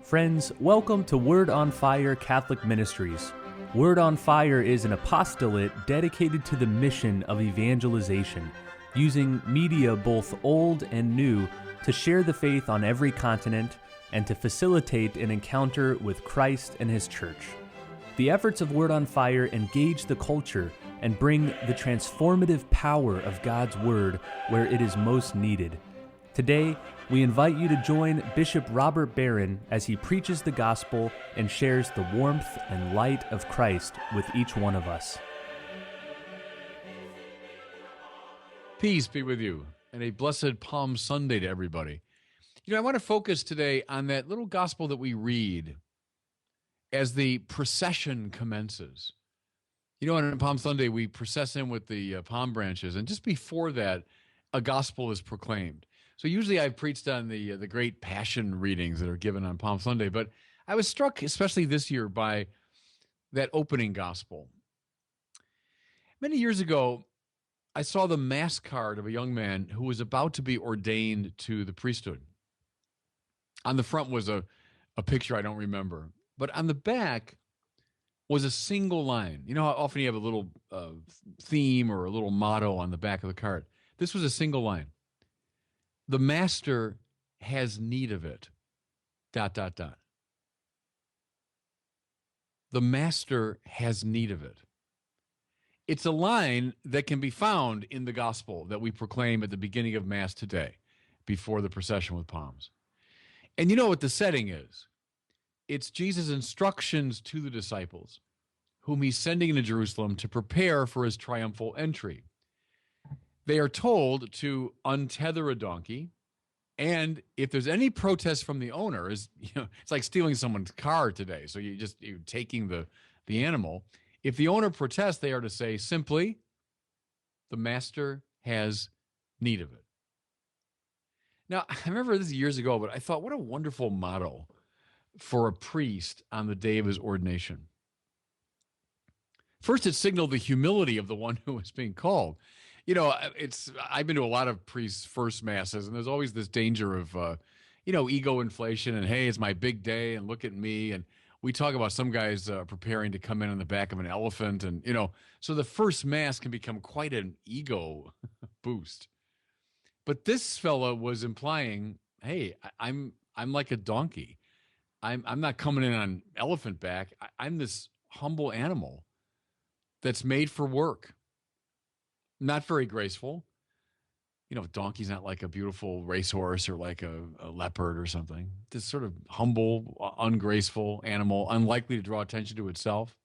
Friends, welcome to Word on Fire Catholic Ministries. Word on Fire is an apostolate dedicated to the mission of evangelization, using media both old and new to share the faith on every continent and to facilitate an encounter with Christ and His Church. The efforts of Word on Fire engage the culture and bring the transformative power of God's Word where it is most needed. Today, we invite you to join Bishop Robert Barron as he preaches the gospel and shares the warmth and light of Christ with each one of us. Peace be with you, and a blessed Palm Sunday to everybody. I want to focus today on that little gospel that we read as the procession commences. On Palm Sunday, we process in with the palm branches, and just before that, a gospel is proclaimed. So usually I've preached on the great passion readings that are given on Palm Sunday, but I was struck, especially this year, by that opening gospel. Many years ago, I saw the mass card of a young man who was about to be ordained to the priesthood. On the front was a picture I don't remember, but on the back was a single line. You know how often you have a little theme or a little motto on the back of the card? This was a single line. The master has need of it, ... The master has need of it. It's a line that can be found in the gospel that we proclaim at the beginning of Mass today, before the procession with palms. And you know what the setting is? It's Jesus' instructions to the disciples, whom he's sending into Jerusalem to prepare for his triumphal entry. They are told to untether a donkey, and if there's any protest from the owner, it's like stealing someone's car today. So you're taking the animal. If the owner protests, they are to say simply, the master has need of it. Now, I remember this years ago, but I thought, what a wonderful motto for a priest on the day of his ordination. First, it signaled the humility of the one who was being called. I've been to a lot of priests' first masses, and there's always this danger of, ego inflation and, hey, it's my big day and look at me. And we talk about some guys preparing to come in on the back of an elephant. And, so the first mass can become quite an ego boost. But this fella was implying, hey, I'm like a donkey. I'm not coming in on elephant back. I'm this humble animal that's made for work. Not very graceful. A donkey's not like a beautiful racehorse or like a leopard or something. This sort of humble, ungraceful animal, unlikely to draw attention to itself.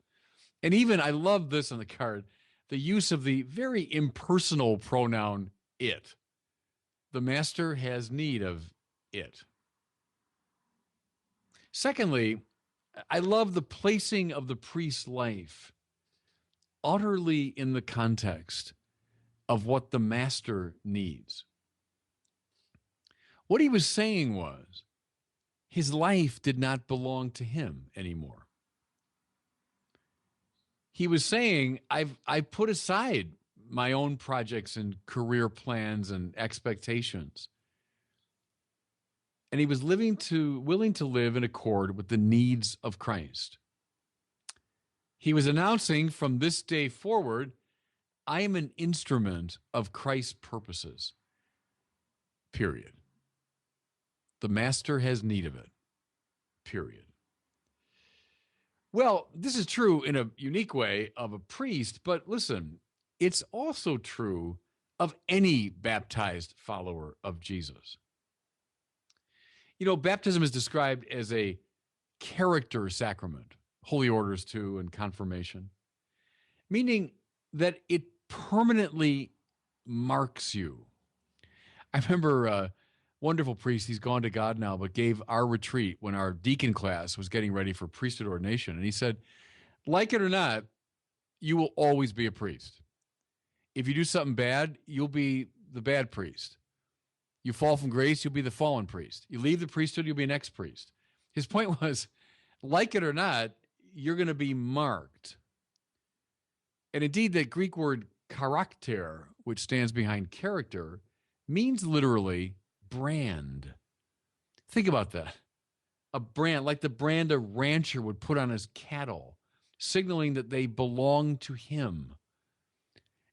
And even, I love this on the card, the use of the very impersonal pronoun it. The master has need of it. Secondly, I love the placing of the priest's life utterly in the context of what the master needs. What he was saying was, his life did not belong to him anymore. He was saying, I put aside my own projects and career plans and expectations. And he was willing to live in accord with the needs of Christ. He was announcing from this day forward, I am an instrument of Christ's purposes, period. The master has need of it, period. Well, this is true in a unique way of a priest, but listen, it's also true of any baptized follower of Jesus. Baptism is described as a character sacrament, holy orders too, and confirmation, meaning that it permanently marks you. I remember a wonderful priest, he's gone to God now, but gave our retreat when our deacon class was getting ready for priesthood ordination. And he said, like it or not, you will always be a priest. If you do something bad, you'll be the bad priest. You fall from grace, you'll be the fallen priest. You leave the priesthood, you'll be an ex-priest. His point was, like it or not, you're going to be marked. And indeed, that Greek word charakter, which stands behind character, means literally brand. Think about that. a brand, like the brand a rancher would put on his cattle, signaling that they belong to him.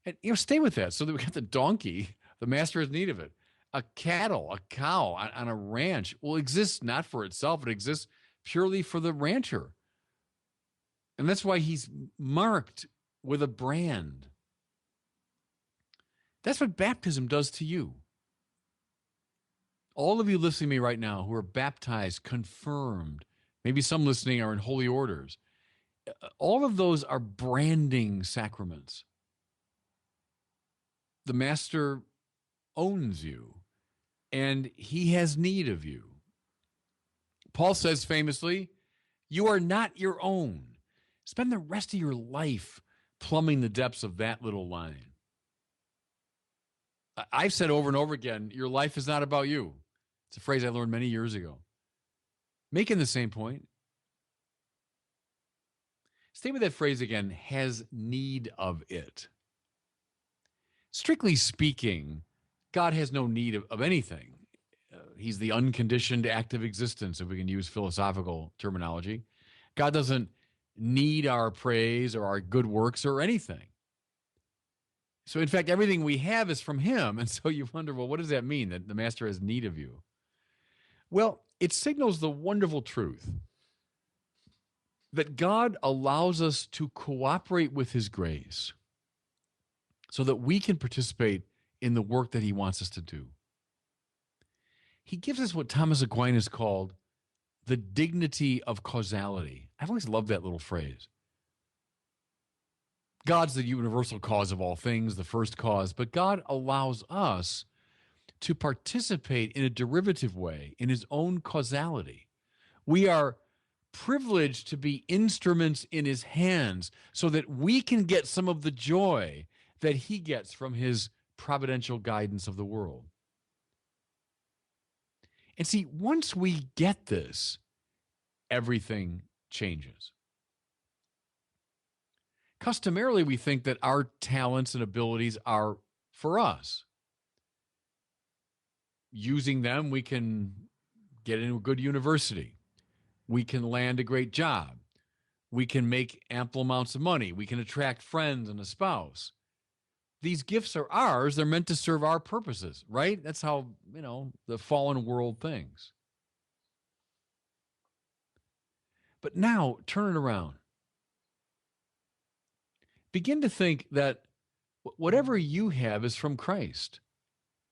And, stay with that. So that we got the donkey, the master has need of it. A cattle, a cow on a ranch will exist not for itself, it exists purely for the rancher. And that's why he's marked with a brand. That's what baptism does to you. All of you listening to me right now who are baptized, confirmed, maybe some listening are in holy orders, all of those are branding sacraments. The master owns you, and he has need of you. Paul says famously, you are not your own. Spend the rest of your life plumbing the depths of that little line. I've said over and over again, your life is not about you. It's a phrase I learned many years ago. Making the same point. Stay with that phrase again, has need of it. Strictly speaking, God has no need of anything. He's the unconditioned active existence, if we can use philosophical terminology. God doesn't need our praise or our good works or anything. So, in fact, everything we have is from him. And so you wonder, well, what does that mean, that the master has need of you? Well, it signals the wonderful truth that God allows us to cooperate with his grace so that we can participate in the work that he wants us to do. He gives us what Thomas Aquinas called the dignity of causality. I've always loved that little phrase. God's the universal cause of all things, the first cause, but God allows us to participate in a derivative way in his own causality. We are privileged to be instruments in his hands so that we can get some of the joy that he gets from his providential guidance of the world. And see, once we get this, everything changes. Customarily, we think that our talents and abilities are for us. Using them, we can get into a good university. We can land a great job. We can make ample amounts of money. We can attract friends and a spouse. These gifts are ours. They're meant to serve our purposes, right? That's how, the fallen world thinks. But now, turn it around. Begin to think that whatever you have is from Christ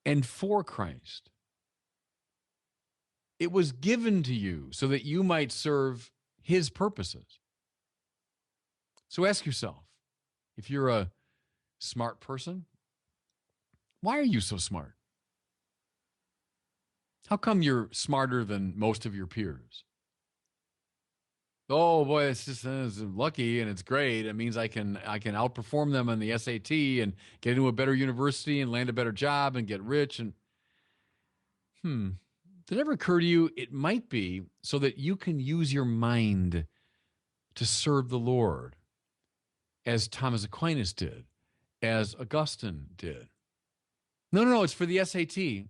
and for Christ. It was given to you so that you might serve his purposes. So ask yourself, if you're a smart person, why are you so smart? How come you're smarter than most of your peers? Oh boy, it's lucky and it's great. It means I can outperform them on the SAT and get into a better university and land a better job and get rich. And did it ever occur to you it might be so that you can use your mind to serve the Lord, as Thomas Aquinas did, as Augustine did? No, it's for the SAT.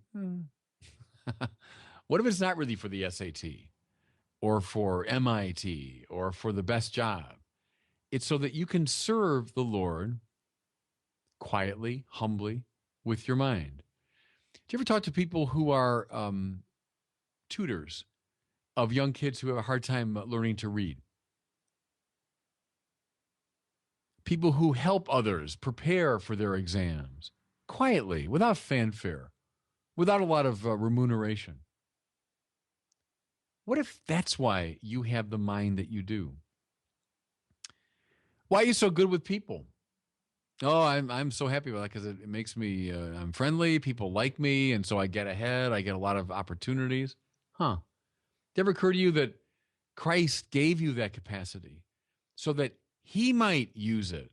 What if it's not really for the SAT or for MIT or for the best job? It's so that you can serve the Lord quietly, humbly, with your mind. Do you ever talk to people who are tutors of young kids who have a hard time learning to read? People who help others prepare for their exams quietly, without fanfare, without a lot of remuneration. What if that's why you have the mind that you do? Why are you so good with people? Oh, I'm so happy with that because it makes me, I'm friendly, people like me, and so I get ahead, I get a lot of opportunities. Did it ever occur to you that Christ gave you that capacity so that he might use it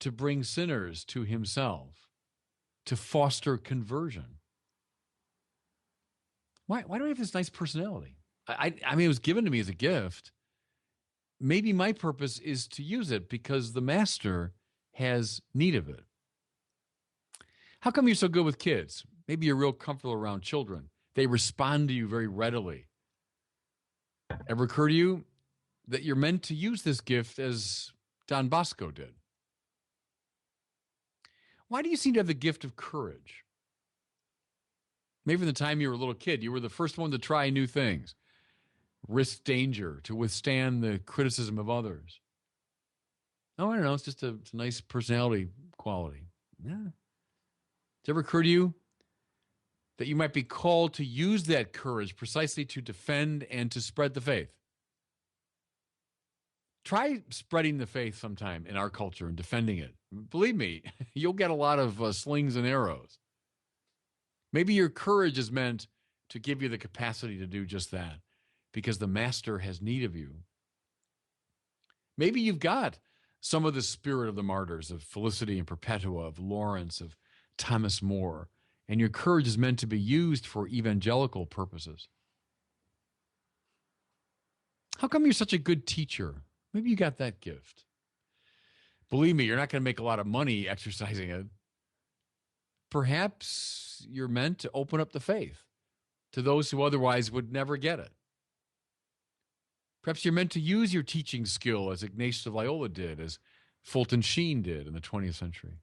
to bring sinners to himself, to foster conversion? Why do I have this nice personality? I mean, it was given to me as a gift. Maybe my purpose is to use it because the master has need of it. How come you're so good with kids? Maybe you're real comfortable around children. They respond to you very readily. Ever occur to you that you're meant to use this gift as Don Bosco did? Why do you seem to have the gift of courage? Maybe from the time you were a little kid, you were the first one to try new things, risk danger, to withstand the criticism of others. Oh, I don't know. It's just a nice personality quality. Yeah. Does it ever occur to you that you might be called to use that courage precisely to defend and to spread the faith? Try spreading the faith sometime in our culture and defending it. Believe me, you'll get a lot of slings and arrows. Maybe your courage is meant to give you the capacity to do just that because the master has need of you. Maybe you've got some of the spirit of the martyrs, of Felicity and Perpetua, of Lawrence, of Thomas More, and your courage is meant to be used for evangelical purposes. How come you're such a good teacher? Maybe you got that gift. Believe me, you're not going to make a lot of money exercising it. Perhaps you're meant to open up the faith to those who otherwise would never get it. Perhaps you're meant to use your teaching skill as Ignatius of Loyola did, as Fulton Sheen did in the 20th century.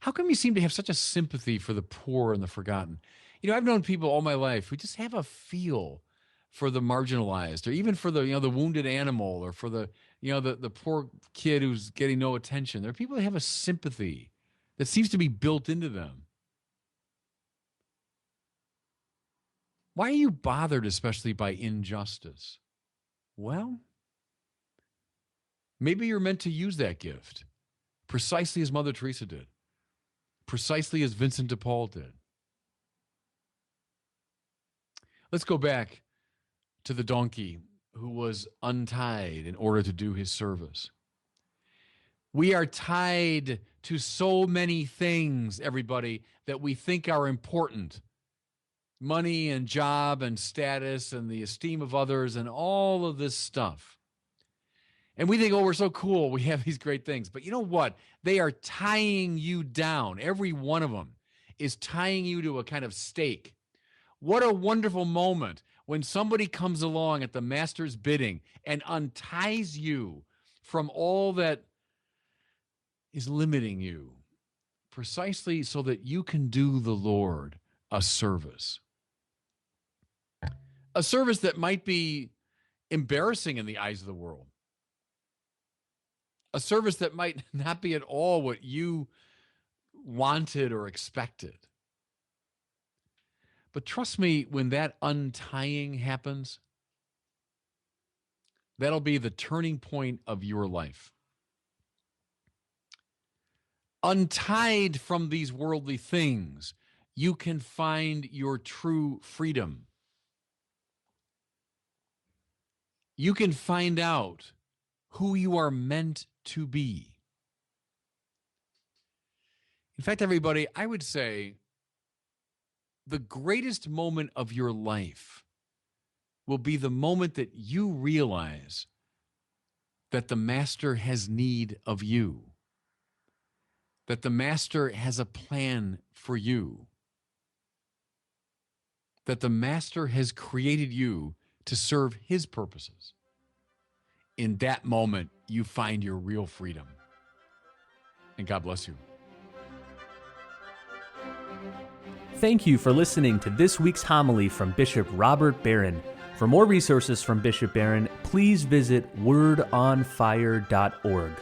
How come you seem to have such a sympathy for the poor and the forgotten? You know, I've known people all my life who just have a feel for the marginalized, or even for the the wounded animal, or for the the poor kid who's getting no attention. There are people that have a sympathy that seems to be built into them. Why are you bothered, especially by injustice? Well, maybe you're meant to use that gift precisely as Mother Teresa did, precisely as Vincent de Paul did. Let's go back to the donkey who was untied in order to do his service. We are tied to so many things, everybody, that we think are important. Money and job and status and the esteem of others and all of this stuff. And we think, oh, we're so cool. We have these great things. But you know what? They are tying you down. Every one of them is tying you to a kind of stake. What a wonderful moment when somebody comes along at the master's bidding and unties you from all that is limiting you, precisely so that you can do the Lord a service. A service that might be embarrassing in the eyes of the world. A service that might not be at all what you wanted or expected. But trust me, when that untying happens, that'll be the turning point of your life. Untied from these worldly things, you can find your true freedom. You can find out who you are meant to be. In fact, everybody, I would say the greatest moment of your life will be the moment that you realize that the master has need of you, that the master has a plan for you, that the master has created you to serve his purposes. In that moment, you find your real freedom. And God bless you. Thank you for listening to this week's homily from Bishop Robert Barron. For more resources from Bishop Barron, please visit wordonfire.org.